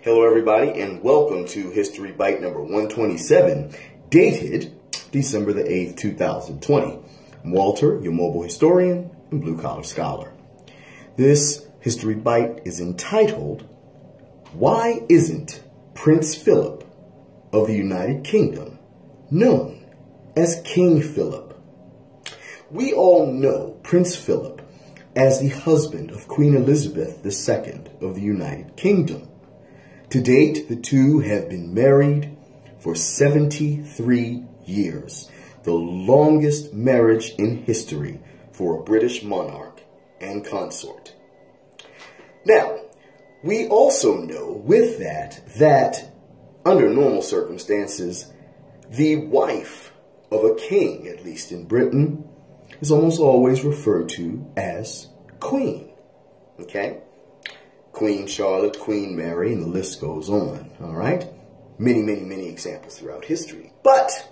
Hello everybody and welcome to History Bite number 127, dated December the 8th, 2020. I'm Walter, your mobile historian and blue-collar scholar. This History Bite is entitled, Why Isn't Prince Philip of the United Kingdom known as King Philip? We all know Prince Philip as the husband of Queen Elizabeth II of the United Kingdom. To date, the two have been married for 73 years, the longest marriage in history for a British monarch and consort. Now, we also know with that under normal circumstances, the wife of a king, at least in Britain, is almost always referred to as Queen, okay? Queen Charlotte, Queen Mary, and the list goes on, all right? Many examples throughout history. But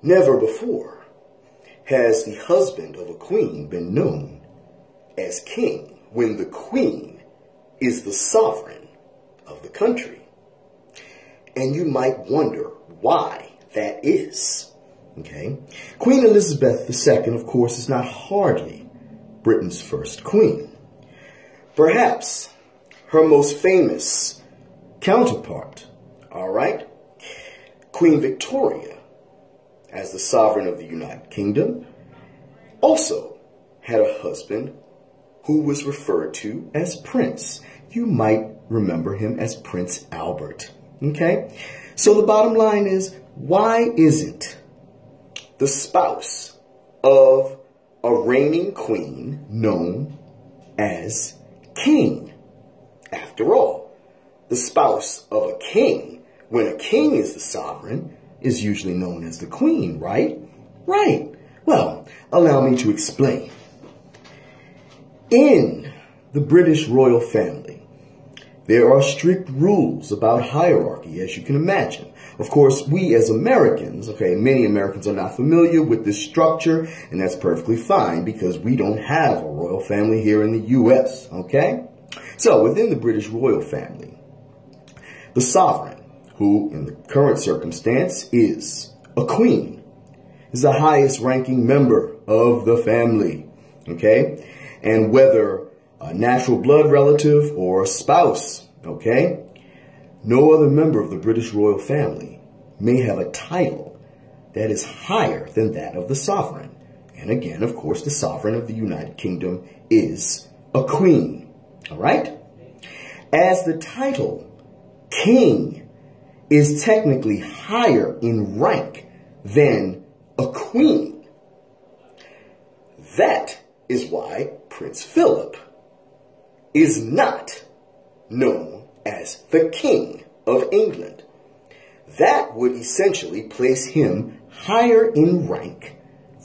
never before has the husband of a queen been known as king when the queen is the sovereign of the country. And you might wonder why that is, okay? Queen Elizabeth II, of course, is not hardly Britain's first queen. Perhaps her most famous counterpart, all right, Queen Victoria, as the sovereign of the United Kingdom, also had a husband who was referred to as Prince. You might remember him as Prince Albert, okay? So the bottom line is, why isn't the spouse of a reigning queen known as king? After all, the spouse of a king, when a king is the sovereign, is usually known as the queen, right? Right. Well, allow me to explain. In the British royal family, there are strict rules about hierarchy, as you can imagine. Of course, we as Americans, okay, many Americans are not familiar with this structure, and that's perfectly fine because we don't have a royal family here in the U.S., okay? So, within the British royal family, the sovereign, who in the current circumstance is a queen, is the highest ranking member of the family, okay? And whether a natural blood relative or a spouse, okay? No other member of the British royal family may have a title that is higher than that of the sovereign. And again, of course, the sovereign of the United Kingdom is a queen, all right? As the title king is technically higher in rank than a queen, that is why Prince Philip is not known as the King of England. That would essentially place him higher in rank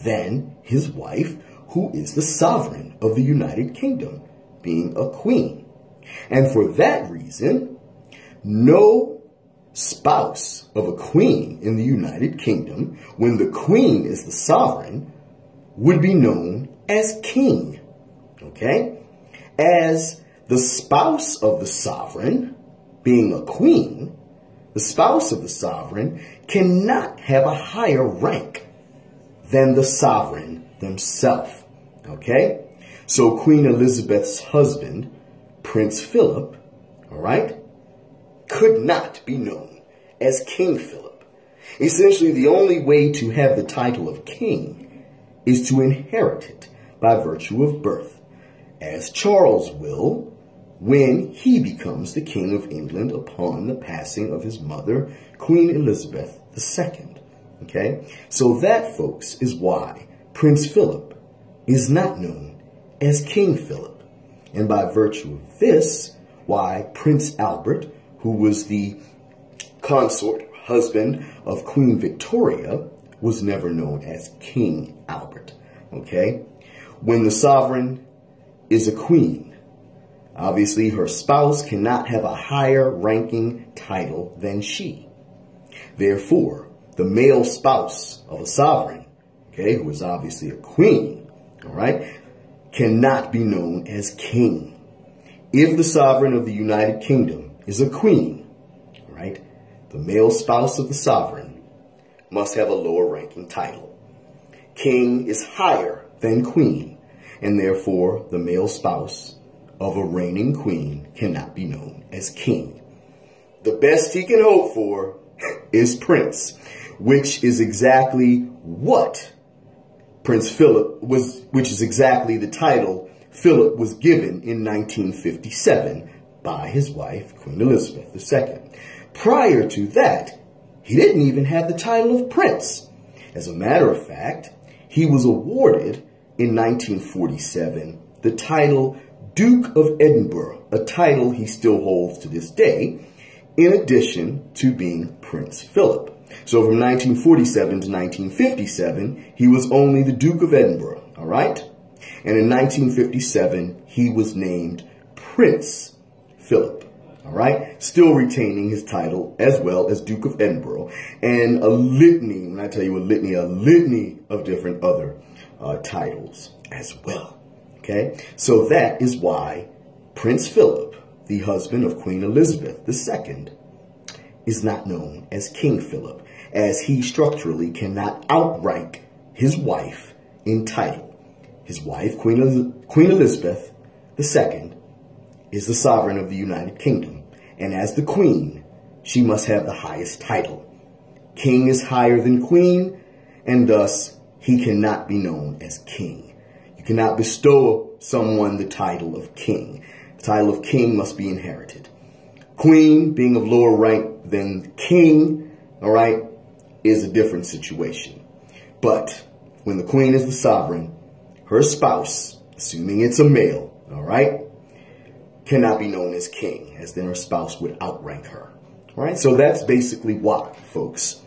than his wife, who is the sovereign of the United Kingdom, being a queen. And for that reason, no spouse of a queen in the United Kingdom, when the queen is the sovereign, would be known as king, okay? As the spouse of the sovereign, being a queen, the spouse of the sovereign cannot have a higher rank than the sovereign themselves, okay? So Queen Elizabeth's husband, Prince Philip, all right, could not be known as King Philip. Essentially, the only way to have the title of king is to inherit it by virtue of birth, as Charles will when he becomes the King of England upon the passing of his mother, Queen Elizabeth II. Okay? So that, folks, is why Prince Philip is not known as King Philip. And by virtue of this, why Prince Albert, who was the consort, husband of Queen Victoria, was never known as King Albert. Okay? When the sovereign is a queen, obviously, her spouse cannot have a higher ranking title than she. Therefore, the male spouse of a sovereign, okay, who is obviously a queen, all right, cannot be known as king. If the sovereign of the United Kingdom is a queen, right? The male spouse of the sovereign must have a lower ranking title. King is higher than queen, and therefore the male spouse of a reigning queen cannot be known as king. The best he can hope for is prince, which is exactly what Prince Philip was, which is exactly the title Philip was given in 1957 by his wife, Queen Elizabeth II. Prior to that, he didn't even have the title of prince. As a matter of fact, he was awarded in 1947 the title Duke of Edinburgh, a title he still holds to this day, in addition to being Prince Philip. So from 1947 to 1957, he was only the Duke of Edinburgh, all right? And in 1957, he was named Prince Philip, all right? Still retaining his title as well as Duke of Edinburgh. And a litany, when I tell you a litany of different other titles as well, okay? So that is why Prince Philip, the husband of Queen Elizabeth II, is not known as King Philip, as he structurally cannot outrank his wife in title. His wife, Queen Elizabeth II, is the sovereign of the United Kingdom, and as the queen, she must have the highest title. King is higher than queen, and thus he cannot be known as king. You cannot bestow someone the title of king. The title of king must be inherited. Queen, being of lower rank than king, all right, is a different situation. But when the queen is the sovereign, her spouse, assuming it's a male, all right, cannot be known as king, as then her spouse would outrank her. All right, so that's basically why, folks,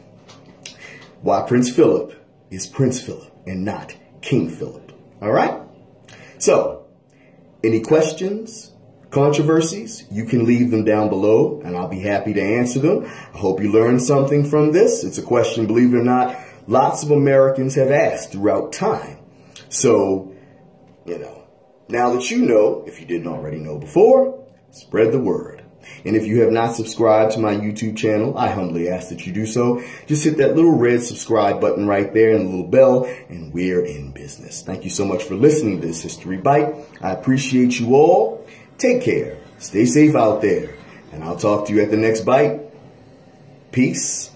why Prince Philip is Prince Philip and not King Philip. All right? So, any questions? Controversies, you can leave them down below and I'll be happy to answer them. I hope you learned something from this. It's a question, believe it or not, lots of Americans have asked throughout time. So, now that you know, if you didn't already know before, spread the word. And if you have not subscribed to my YouTube channel, I humbly ask that you do so. Just hit that little red subscribe button right there and the little bell, and we're in business. Thank you so much for listening to this History Bite. I appreciate you all. Take care. Stay safe out there. And I'll talk to you at the next bite. Peace.